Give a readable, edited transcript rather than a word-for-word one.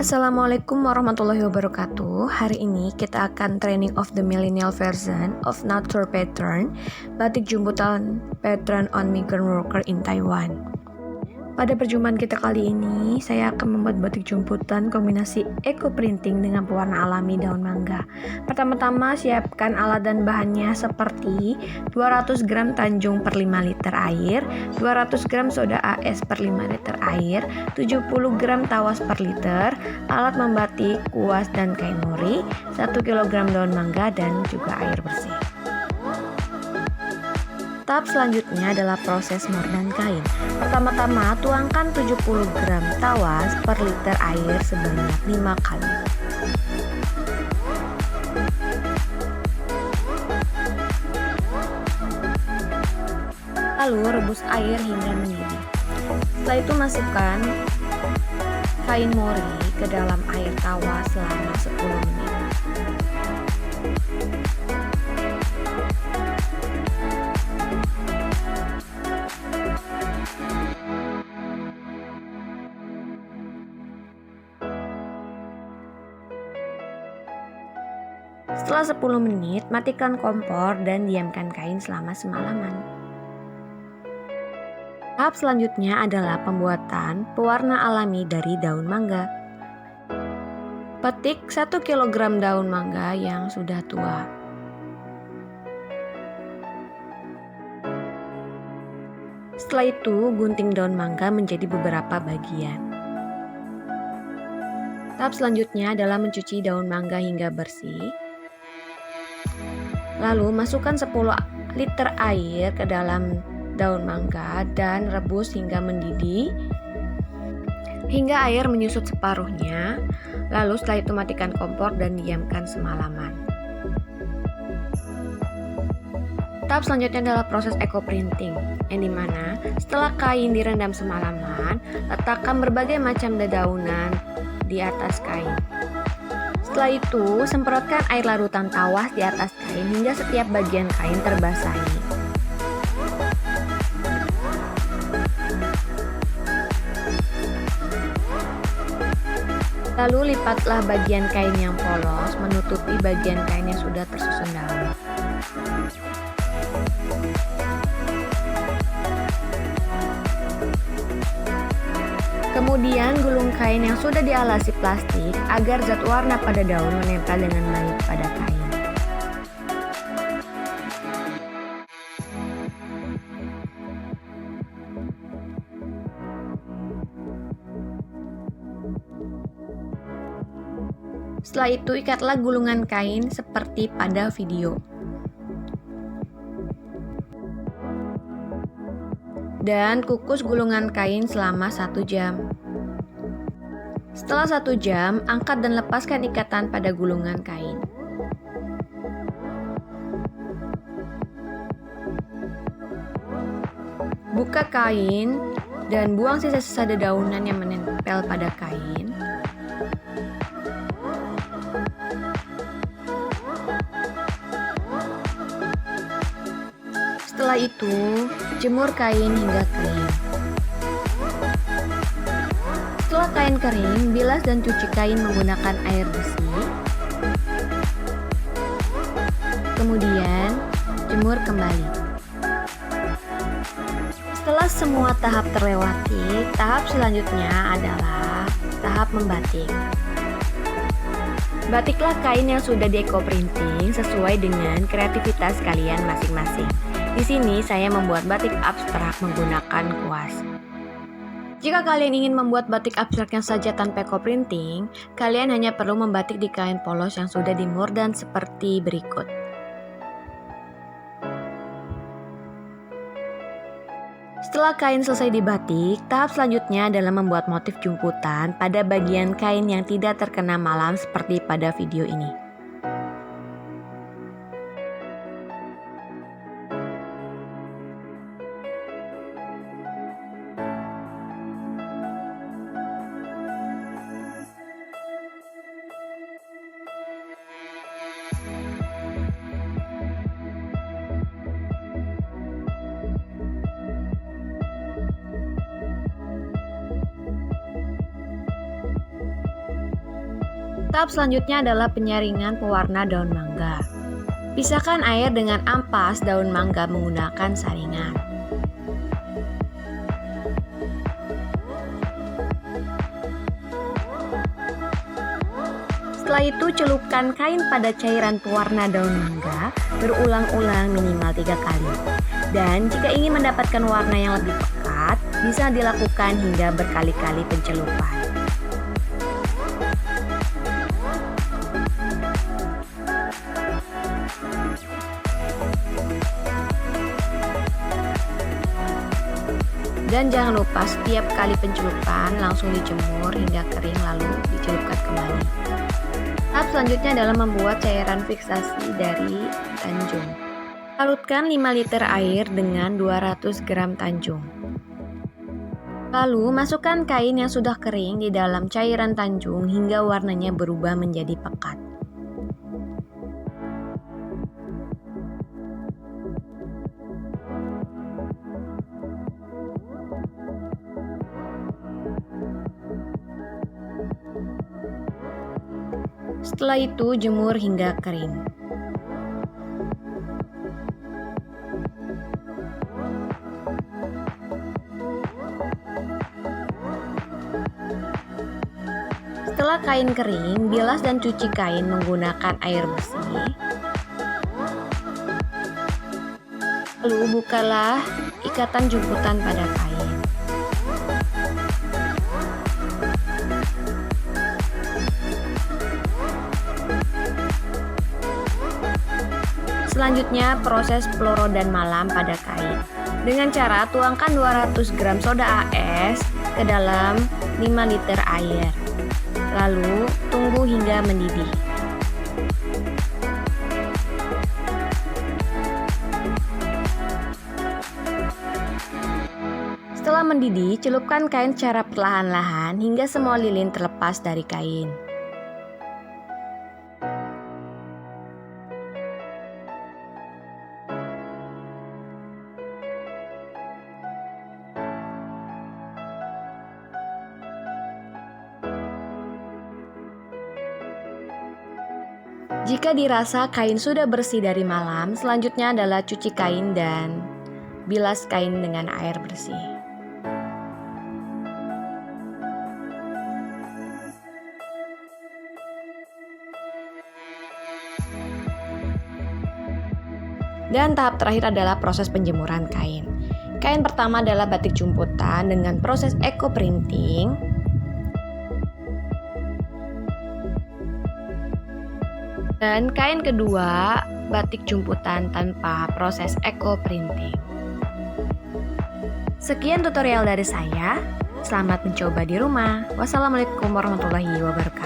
Assalamualaikum warahmatullahi wabarakatuh. Hari ini kita akan training of the millennial version of nature pattern batik jumputan pattern on migrant worker in Taiwan. Pada perjumpaan kita kali ini, saya akan membuat batik jumputan kombinasi eco printing dengan pewarna alami daun mangga. Pertama-tama siapkan alat dan bahannya seperti 200 gram tanjung per 5 liter air, 200 gram soda AS per 5 liter air, 70 gram tawas per liter, alat membatik, kuas dan kain mori, 1 kg daun mangga dan juga air bersih. Tahap selanjutnya adalah proses mordan kain. Pertama-tama tuangkan 70 gram tawas per liter air sebanyak 5 kali. Lalu rebus air hingga mendidih. Setelah itu masukkan kain mori ke dalam air tawas selama 10 menit. Setelah 10 menit, matikan kompor dan diamkan kain selama semalaman. Tahap selanjutnya adalah pembuatan pewarna alami dari daun mangga. Petik 1 kg daun mangga yang sudah tua. Setelah itu, gunting daun mangga menjadi beberapa bagian. Tahap selanjutnya adalah mencuci daun mangga hingga bersih. Lalu masukkan 10 liter air ke dalam daun mangga dan rebus hingga mendidih hingga air menyusut separuhnya. Lalu setelah itu matikan kompor dan diamkan semalaman. Tahap selanjutnya adalah proses eco printing, yang dimana setelah kain direndam semalaman, letakkan berbagai macam dedaunan di atas kain. Setelah itu, semprotkan air larutan tawas di atas kain hingga setiap bagian kain terbasahi. Lalu lipatlah bagian kain yang polos menutupi bagian kain yang sudah tersusun daun. Kemudian gulung kain yang sudah dialasi plastik agar zat warna pada daun menempel dengan baik pada kain. Setelah itu ikatlah gulungan kain seperti pada video. Dan kukus gulungan kain selama 1 jam. Setelah 1 jam, angkat dan lepaskan ikatan pada gulungan kain. Buka kain dan buang sisa-sisa dedaunan yang menempel pada kain. Setelah itu, jemur kain hingga kering. Setelah kain kering, bilas dan cuci kain menggunakan air bersih. Kemudian, jemur kembali. Setelah semua tahap terlewati, tahap selanjutnya adalah tahap membatik. Batiklah kain yang sudah di eco printing sesuai dengan kreativitas kalian masing-masing. Di sini saya membuat batik abstrak menggunakan kuas. Jika kalian ingin membuat batik abstraknya saja tanpa eco printing, kalian hanya perlu membatik di kain polos yang sudah dimordan seperti berikut. Setelah kain selesai dibatik, tahap selanjutnya adalah membuat motif jumputan pada bagian kain yang tidak terkena malam seperti pada video ini. Tahap selanjutnya adalah penyaringan pewarna daun mangga. Pisahkan air dengan ampas daun mangga menggunakan saringan. Setelah itu celupkan kain pada cairan pewarna daun mangga berulang-ulang minimal 3 kali. Dan jika ingin mendapatkan warna yang lebih pekat, bisa dilakukan hingga berkali-kali pencelupan. Dan jangan lupa setiap kali pencelupan langsung dijemur hingga kering lalu dicelupkan kembali. Tahap selanjutnya adalah membuat cairan fiksasi dari tanjung. Larutkan 5 liter air dengan 200 gram tanjung. Lalu masukkan kain yang sudah kering di dalam cairan tanjung hingga warnanya berubah menjadi pekat. Setelah itu jemur hingga kering. Setelah kain kering, bilas dan cuci kain menggunakan air bersih. Lalu bukalah ikatan jemputan pada kain. Selanjutnya proses pelorodan malam pada kain. Dengan cara tuangkan 200 gram soda AS ke dalam 5 liter air. Lalu tunggu hingga mendidih. Setelah mendidih, celupkan kain secara perlahan-lahan hingga semua lilin terlepas dari kain. Jika dirasa kain sudah bersih dari malam, selanjutnya adalah cuci kain dan bilas kain dengan air bersih. Dan tahap terakhir adalah proses penjemuran kain. Kain pertama adalah batik jumputan dengan proses eco printing. Dan kain kedua, batik jumputan tanpa proses eco printing. Sekian tutorial dari saya. Selamat mencoba di rumah. Wassalamualaikum warahmatullahi wabarakatuh.